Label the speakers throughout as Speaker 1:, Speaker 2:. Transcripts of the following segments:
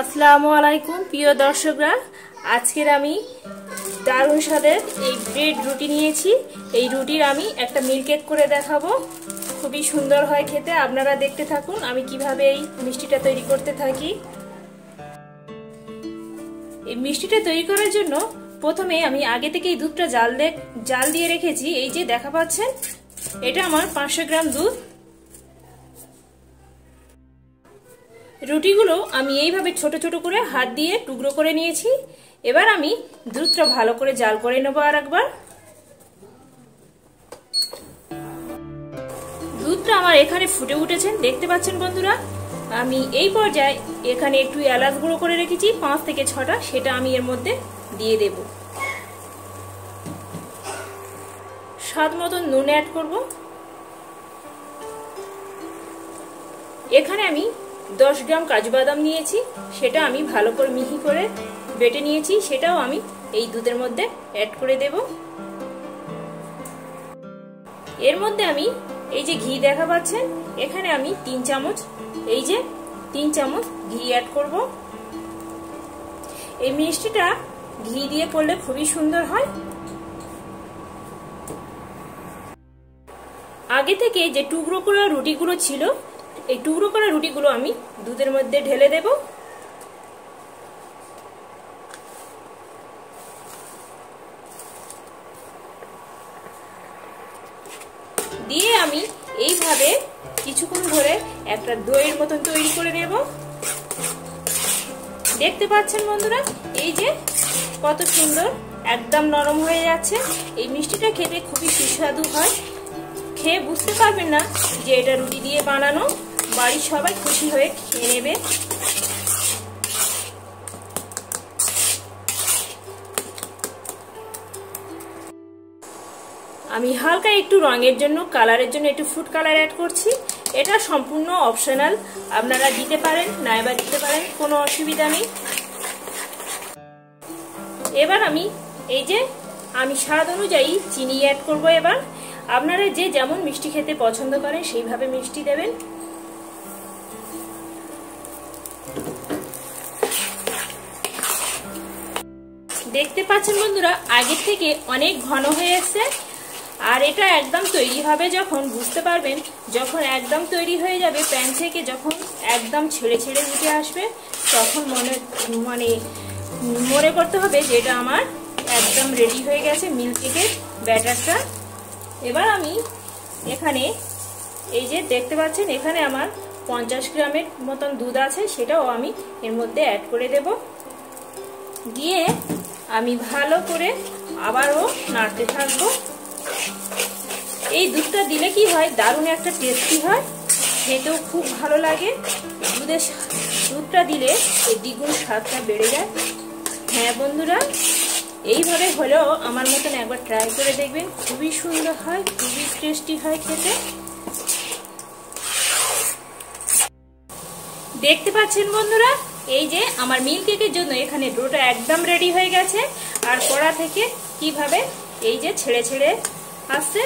Speaker 1: আসসালামু আলাইকুম প্রিয় দর্শকরা, আজকের আমি দারুণ স্বাদের এই ব্রেড রুটি নিয়েছি। এই রুটির আমি একটা মিল্ক কেক করে দেখাবো। খুবই সুন্দর হয় খেতে। আপনারা দেখতে থাকুন আমি কিভাবে এই মিষ্টিটা তৈরি করতে থাকি। এই মিষ্টিটা তৈরি করার জন্য প্রথমে আমি আগে থেকে এই দুধটা জাল দিয়ে রেখেছি। এই যে দেখা পাচ্ছেন, এটা আমার 500 গ্রাম দুধ। রুটিগুলো আমি এইভাবে ছোট ছোট করে হাত দিয়ে টুকরো করে নিয়েছি। এবার আমি দুধটা ভালো করে জাল করে নেবো। আর একবার দুধটা আমার এখানে ফুটে উঠেছে, দেখতে পাচ্ছেন বন্ধুরা। আমি এই পর্যায়ে এখানে একটু এলাচ গুঁড়ো করে রেখেছি 5 থেকে 6টা, সেটা আমি এর মধ্যে দিয়ে দেব। স্বাদ মতন নুন অ্যাড করব। এখানে আমি 10 গ্রাম কাজু বাদাম নিয়েছি, সেটা আমি ভালো করে মিহি করে বেটে নিয়েছি, সেটাও আমি এই দুধের মধ্যে অ্যাড করে দেব। এর মধ্যে আমি এই যে ঘি দেখা পাচ্ছেন, এখানে আমি 3 চামচ ঘি অ্যাড করব। এই মিষ্টিটা ঘি দিয়ে করলে খুবই সুন্দর হয়। আগে থেকে যে টুকরো করা রুটিগুলো ছিল, এই টুকরো করা রুটিগুলো আমি দুধের মধ্যে ঢেলে দেব। দিয়ে আমি এইভাবে কিছুক্ষণ ধরে একটা দইয়ের মতন তৈরি করে নেব। দেখতে পাচ্ছেন বন্ধুরা, এই যে কত সুন্দর একদম নরম হয়ে যাচ্ছে। এই মিষ্টিটা খেতে খুবই সুস্বাদু হয়। খেয়ে বুঝতে পারবেন না যে এটা রুটি দিয়ে বানানো। বাড়ির সবাই খুশি হয়ে খেয়ে নেবে। আমি হালকা একটু রঙের জন্য, কালারের জন্য একটু ফুড কালার অ্যাড করছি। এটা সম্পূর্ণ অপশনাল, আপনারা দিতে পারেন নাইবা দিতে পারেন, কোনো অসুবিধা নেই। এবার আমি স্বাদ অনুযায়ী চিনি অ্যাড করব। এবার আপনারা যে যেমন মিষ্টি খেতে পছন্দ করেন সেইভাবে মিষ্টি দেবেন। দেখতে পাচ্ছেন বন্ধুরা, আগের থেকে অনেক ঘন হয়ে এসেছে। আর এটা একদম তৈরি হবে যখন, বুঝতে পারবেন যখন একদম তৈরি হয়ে যাবে, প্যান থেকে যখন একদম ছেড়ে ছেড়ে উঠে আসবে, তখন মনে করতে হবে যে এটা আমার একদম রেডি হয়ে গেছে মিল্ক কেকের ব্যাটারটা। এবার আমি এখানে এই যে দেখতে পাচ্ছেন, এখানে আমার 50 গ্রামের মতন দুধ আছে, সেটাও আমি এর মধ্যে অ্যাড করে দেব। দিয়ে আমি ভালো করে আবারও নাড়তে থাকবো। এই দুধটা দিলে কি হয়, দারুণ একটা টেস্টি হয়, খেতেও খুব ভালো লাগে। দুধটা দিলে এই দ্বিগুণ স্বাদটা বেড়ে যায়। হ্যাঁ বন্ধুরা, এইভাবে হলেও আমার মতন একবার ট্রাই করে দেখবেন। খুবই সুন্দর হয়, খুবই টেস্টি হয় খেতে। দেখতে পাচ্ছেন বন্ধুরা, এই যে আমার মিল্ক কেকের জন্য এখানে ডোটা একদম রেডি হয়ে গেছে। আর কড়া থেকে কিভাবে এই যে ছেড়ে ছেড়ে আসছে,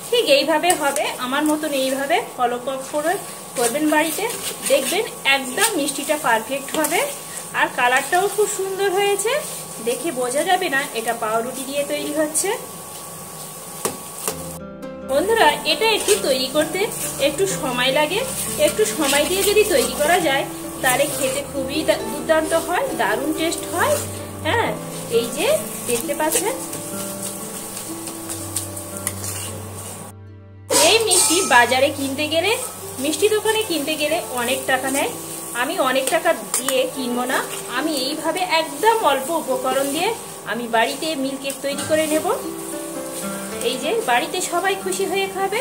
Speaker 1: ঠিক এইভাবে হবে। আমার মতন এইভাবে ফলো করবেন বাড়িতে, দেখবেন একদম মিষ্টিটা পারফেক্ট হবে। আর কালারটাও খুব সুন্দর হয়েছে, দেখে বোঝা যাবে না এটা পাউরুটি দিয়ে তৈরি হচ্ছে। বন্ধুরা, এটা একটু তৈরি করতে একটু সময় লাগে। একটু সময় দিয়ে যদি তৈরি করা যায় তাহলে খেতে খুবই দুর্দান্ত হয়, দারুণ টেস্ট হয়। হ্যাঁ, এই যে দেখতে পাচ্ছেন, এই মিষ্টি বাজারে কিনতে গেলে, মিষ্টি দোকানে কিনতে গেলে অনেক টাকা নেয়। আমি অনেক টাকা দিয়ে কিনবো না। আমি এইভাবে একদম অল্প উপকরণ দিয়ে আমি বাড়িতে মিল্ক কেক তৈরি করে নেব। এই যে বাড়িতে সবাই খুশি হয়ে খাবে।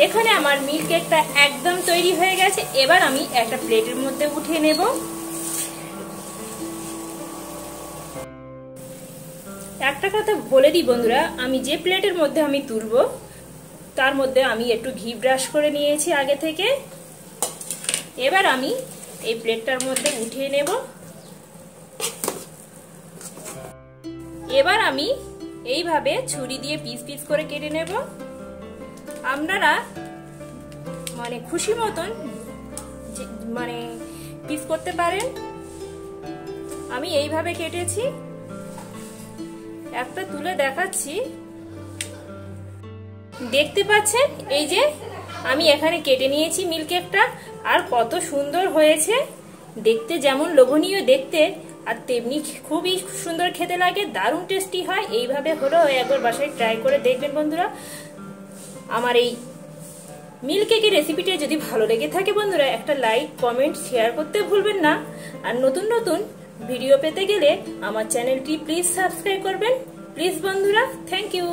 Speaker 1: এখানে আমার মিল্ক কেকটা একদম তৈরি হয়ে গেছে। এবার আমি একটা প্লেটের মধ্যে উঠিয়ে নেব। একটা কথা বলে দিই বন্ধুরা, আমি যে প্লেটের মধ্যে আমি তুলবো তার মধ্যে আমি একটু ঘি ব্রাশ করে নিয়েছি আগে থেকে। এবার আমি এই প্লেটটার মধ্যে উঠিয়ে নেব। এবার আমি এইভাবে ছুরি দিয়ে পিস পিস করে কেটে নেব। আপনারা মানে খুশি মতন মানে পিস করতে পারেন। আমি এইভাবে কেটেছি, একটা তুলে দেখাচ্ছি। দেখতে পাচ্ছেন এই যে আমি এখানে কেটে নিয়েছি মিল্ক কেকটা, আর কত সুন্দর হয়েছে দেখতে, যেমন লোভনীয় দেখতে আর তেমনি খুবই সুন্দর খেতে লাগে, দারুণ টেস্টি হয়। এইভাবে হলেও একবার বাসায় ট্রাই করে দেখবেন বন্ধুরা। আমার এই মিল্ক কেকের রেসিপিটা যদি ভালো লেগে থাকে বন্ধুরা, একটা লাইক কমেন্ট শেয়ার করতে ভুলবেন না। আর নতুন নতুন ভিডিও পেতে গেলে আমার চ্যানেলটি প্লিজ সাবস্ক্রাইব করবেন প্লিজ বন্ধুরা। Thank you.